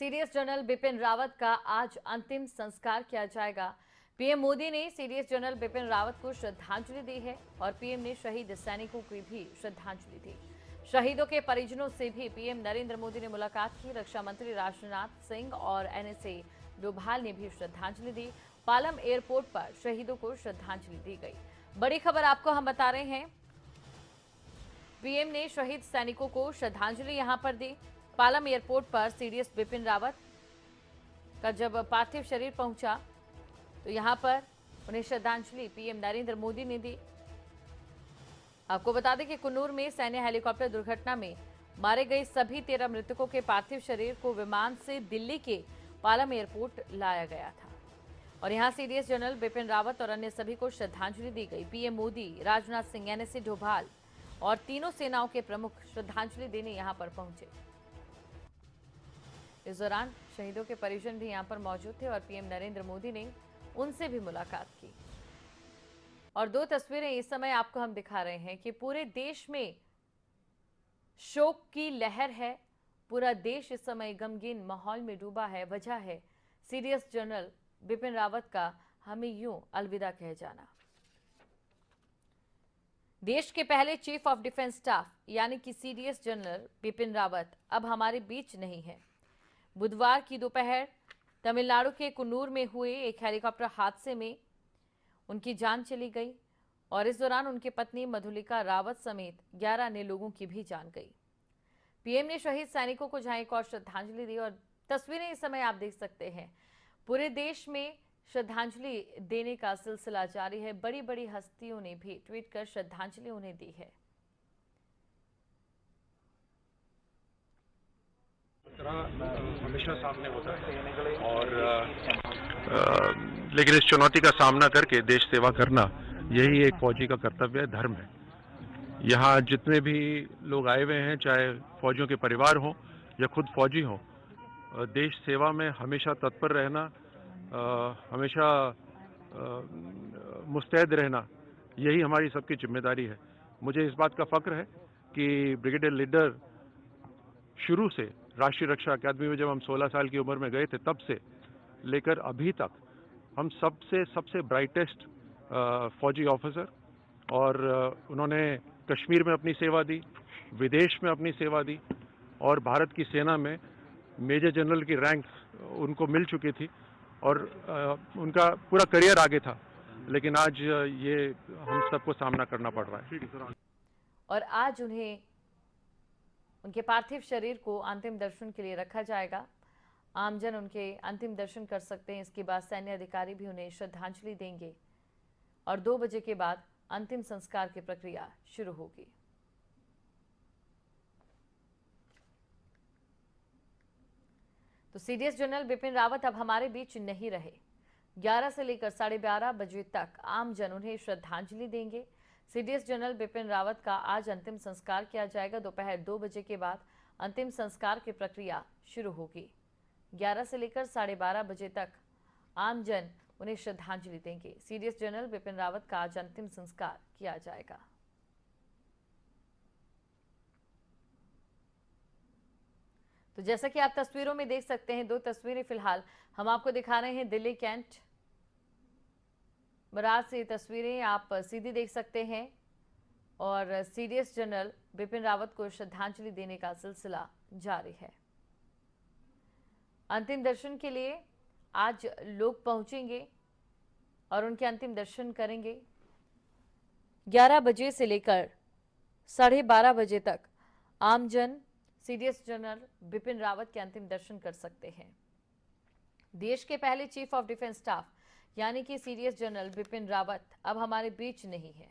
CDS general Bipin Rawat का आज अंतिम संस्कार किया जाएगा। पीएम मोदी ने सीडीएस जनरल बिपिन रावत को श्रद्धांजलि दी है और पीएम ने शहीद सैनिकों की भी श्रद्धांजलि दी। शहीदों के परिजनों से भी पीएम नरेंद्र मोदी ने मुलाकात की। रक्षा मंत्री राजनाथ सिंह और एनएसए डोभाल ने भी श्रद्धांजलि दी। पालम एयरपोर्ट पर शहीदों को श्रद्धांजलि दी गई। बड़ी खबर आपको हम बता रहे हैं, पीएम ने शहीद सैनिकों को श्रद्धांजलि यहां पर दी। पालम एयरपोर्ट पर सीडीएस बिपिन रावत का जब पार्थिव शरीर पहुंचा तो यहां पर उन्हें श्रद्धांजलि पीएम नरेंद्र मोदी ने दी। आपको बता दें कि कुन्नूर में सैन्य हेलीकॉप्टर दुर्घटना में मारे गए सभी 13 मृतकों के पार्थिव शरीर को विमान से दिल्ली के पालम एयरपोर्ट लाया गया था और यहां सीडीएस जनरल बिपिन रावत और अन्य सभी को श्रद्धांजलि दी गई। पीएम मोदी, राजनाथ सिंह, एनएसए डोभाल और तीनों सेनाओं के प्रमुख श्रद्धांजलि देने यहां पर पहुंचे। इस दौरान शहीदों के परिजन भी यहां पर मौजूद थे और पीएम नरेंद्र मोदी ने उनसे भी मुलाकात की। और दो तस्वीरें इस समय आपको हम दिखा रहे हैं कि पूरे देश में शोक की लहर है। पूरा देश इस समय गमगीन माहौल में डूबा है। वजह है सीडीएस जनरल बिपिन रावत का हमें यूं अलविदा कह जाना। देश के पहले चीफ ऑफ डिफेंस स्टाफ यानी कि सीडीएस जनरल बिपिन रावत अब हमारे बीच नहीं है। बुधवार की दोपहर तमिलनाडु के कुन्नूर में हुए एक हेलीकॉप्टर हादसे में उनकी जान चली गई और इस दौरान उनकी पत्नी मधुलिका रावत समेत 11 अन्य लोगों की भी जान गई। पीएम ने शहीद सैनिकों को जहां एक और श्रद्धांजलि दी और तस्वीरें इस समय आप देख सकते हैं। पूरे देश में श्रद्धांजलि देने का सिलसिला जारी है। बड़ी बड़ी हस्तियों ने भी ट्वीट कर श्रद्धांजलि उन्हें दी है। हमेशा सामने होता है और लेकिन इस चुनौती का सामना करके देश सेवा करना यही एक फौजी का कर्तव्य है, धर्म है। यहाँ जितने भी लोग आए हुए हैं, चाहे फौजियों के परिवार हो या खुद फौजी हो, देश सेवा में हमेशा तत्पर रहना, हमेशा मुस्तैद रहना, यही हमारी सबकी जिम्मेदारी है। मुझे इस बात का फक्र है कि ब्रिगेडियर लीडर शुरू से राष्ट्रीय रक्षा अकादमी में जब हम 16 साल की उम्र में गए थे तब से लेकर अभी तक हम सबसे ब्राइटेस्ट फौजी ऑफिसर, और उन्होंने कश्मीर में अपनी सेवा दी, विदेश में अपनी सेवा दी और भारत की सेना में मेजर जनरल की रैंक उनको मिल चुकी थी और उनका पूरा करियर आगे था। लेकिन आज ये हम सबको सामना करना पड़ रहा है और आज उन्हें उनके पार्थिव शरीर को अंतिम दर्शन के लिए रखा जाएगा। आमजन उनके अंतिम दर्शन कर सकते हैं। इसके बाद सैन्य अधिकारी भी उन्हें श्रद्धांजलि देंगे और 2 बजे के बाद अंतिम संस्कार की प्रक्रिया शुरू होगी। तो सीडीएस जनरल बिपिन रावत अब हमारे बीच नहीं रहे। 11 से लेकर 12:30 बजे तक आमजन उन्हें श्रद्धांजलि देंगे। सीडीएस जनरल बिपिन रावत का आज अंतिम संस्कार किया जाएगा। दोपहर 2 बजे के बाद अंतिम संस्कार की प्रक्रिया शुरू होगी। 11 से लेकर 12:30 बजे तक आमजन उन्हें श्रद्धांजलि देंगे। सीडीएस जनरल बिपिन रावत का आज अंतिम संस्कार किया जाएगा। तो जैसा कि आप तस्वीरों में देख सकते हैं, 2 तस्वीरें फिलहाल हम आपको दिखा रहे हैं दिल्ली कैंट बराज से। तस्वीरें आप सीधी देख सकते हैं और सीडीएस जनरल बिपिन रावत को श्रद्धांजलि देने का सिलसिला जारी है। अंतिम दर्शन के लिए आज लोग पहुंचेंगे और उनके अंतिम दर्शन करेंगे। 11 बजे से लेकर 12:30 बजे तक आमजन सीडीएस जनरल बिपिन रावत के अंतिम दर्शन कर सकते हैं। देश के पहले चीफ ऑफ डिफेंस स्टाफ यानी कि सीडीएस जनरल बिपिन रावत अब हमारे बीच नहीं है।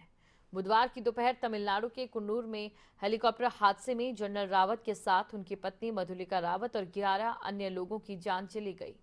बुधवार की दोपहर तमिलनाडु के कुन्नूर में हेलीकॉप्टर हादसे में जनरल रावत के साथ उनकी पत्नी मधुलिका रावत और 11 अन्य लोगों की जान चली गई।